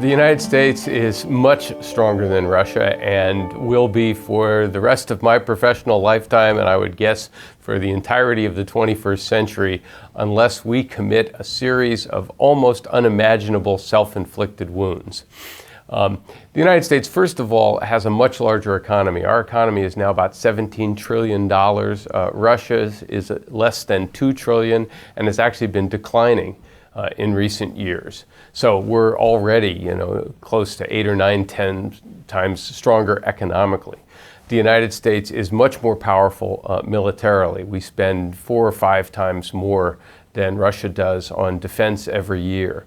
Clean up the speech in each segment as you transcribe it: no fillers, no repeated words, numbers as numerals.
The United States is much stronger than Russia and will be for the rest of my professional lifetime, and I would guess for the entirety of the 21st century, unless we commit a series of almost unimaginable self-inflicted wounds. The United States, first of all, has a much larger economy. Our economy is now about $17 trillion. Russia's is less than $2 trillion and has actually been declining in recent years. So we're already, close to 8 or 9, 10 times stronger economically. The United States is much more powerful militarily. We spend 4 or 5 times more than Russia does on defense every year.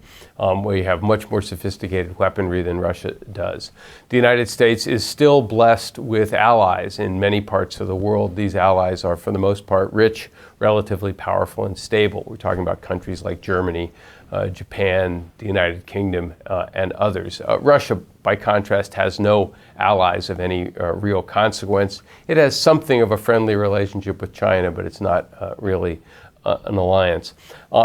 We have much more sophisticated weaponry than Russia does. The United States is still blessed with allies in many parts of the world. These allies are, for the most part, rich, relatively powerful, and stable. We're talking about countries like Germany, Japan, the United Kingdom, and others. Russia, by contrast, has no allies of any real consequence. It has something of a friendly relationship with China, but it's not really an alliance.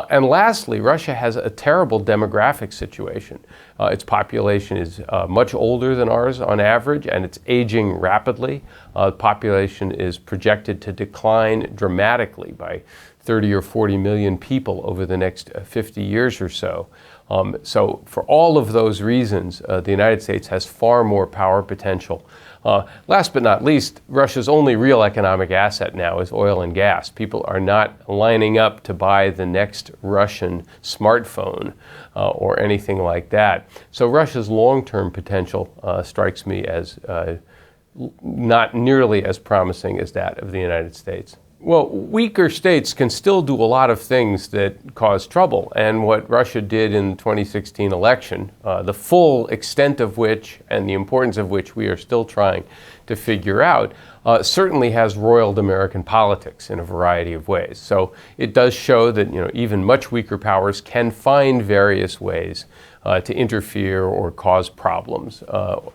And lastly, Russia has a terrible demographic situation. Its population is much older than ours on average, and it's aging rapidly. The population is projected to decline dramatically by 30 or 40 million people over the next 50 years or so. So for all of those reasons, the United States has far more power potential. Last but not least, Russia's only real economic asset now is oil and gas. People are not lining up to buy the next Russian smartphone or anything like that. So Russia's long-term potential strikes me as not nearly as promising as that of the United States. Well, weaker states can still do a lot of things that cause trouble, and what Russia did in the 2016 election, the full extent of which and the importance of which we are still trying to figure out, certainly has roiled American politics in a variety of ways. So it does show that even much weaker powers can find various ways to interfere or cause problems.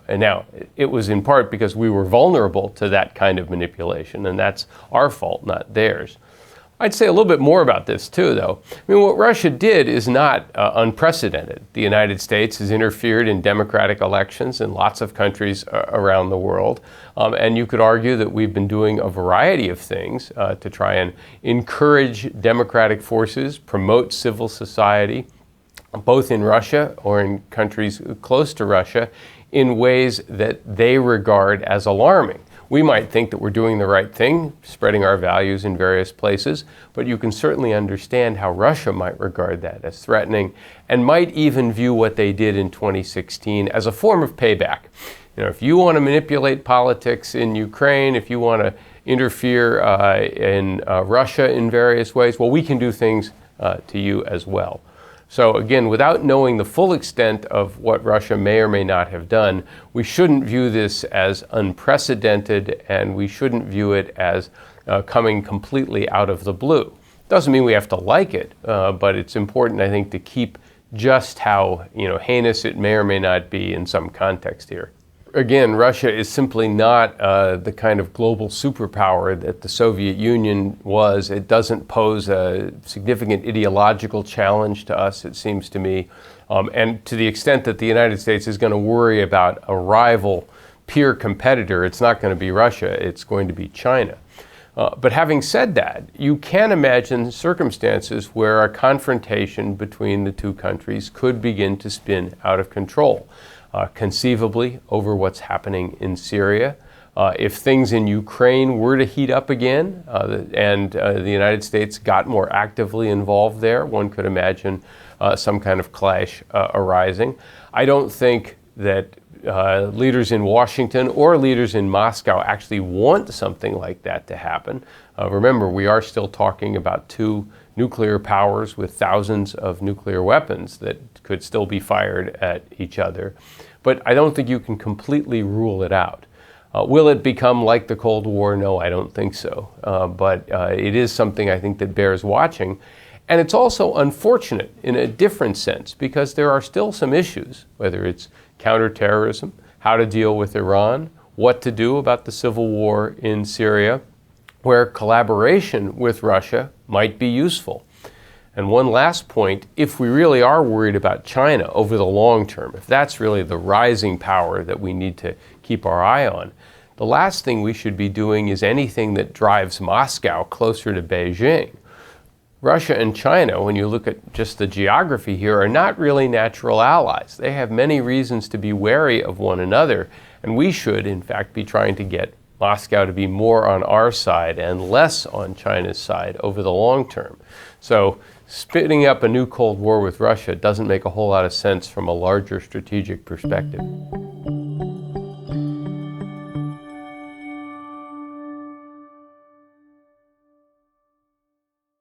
And now, it was in part because we were vulnerable to that kind of manipulation, and that's our fault, not theirs. I'd say a little bit more about this too, though. What Russia did is not unprecedented. The United States has interfered in democratic elections in lots of countries around the world, and you could argue that we've been doing a variety of things to try and encourage democratic forces, promote civil society, both in Russia or in countries close to Russia, in ways that they regard as alarming. We might think that we're doing the right thing, spreading our values in various places, but you can certainly understand how Russia might regard that as threatening and might even view what they did in 2016 as a form of payback. If you want to manipulate politics in Ukraine, if you want to interfere in Russia in various ways, well, we can do things to you as well. So again, without knowing the full extent of what Russia may or may not have done, we shouldn't view this as unprecedented, and we shouldn't view it as coming completely out of the blue. Doesn't mean we have to like it, but it's important, I think, to keep just how heinous it may or may not be in some context here. Again, Russia is simply not the kind of global superpower that the Soviet Union was. It doesn't pose a significant ideological challenge to us, it seems to me. And to the extent that the United States is going to worry about a rival peer competitor, it's not going to be Russia, it's going to be China. But having said that, you can imagine circumstances where a confrontation between the two countries could begin to spin out of control. Conceivably over what's happening in Syria. If things in Ukraine were to heat up again and the United States got more actively involved there, one could imagine some kind of clash arising. I don't think that leaders in Washington or leaders in Moscow actually want something like that to happen. Remember, we are still talking about two nuclear powers with thousands of nuclear weapons that could still be fired at each other. But I don't think you can completely rule it out. Will it become like the Cold War? No, I don't think so. But it is something I think that bears watching. And it's also unfortunate in a different sense because there are still some issues, whether it's counterterrorism, how to deal with Iran, what to do about the civil war in Syria, where collaboration with Russia might be useful. And one last point, if we really are worried about China over the long term, if that's really the rising power that we need to keep our eye on, the last thing we should be doing is anything that drives Moscow closer to Beijing. Russia and China, when you look at just the geography here, are not really natural allies. They have many reasons to be wary of one another, and we should, in fact, be trying to get Moscow to be more on our side and less on China's side over the long term. So spitting up a new Cold War with Russia doesn't make a whole lot of sense from a larger strategic perspective.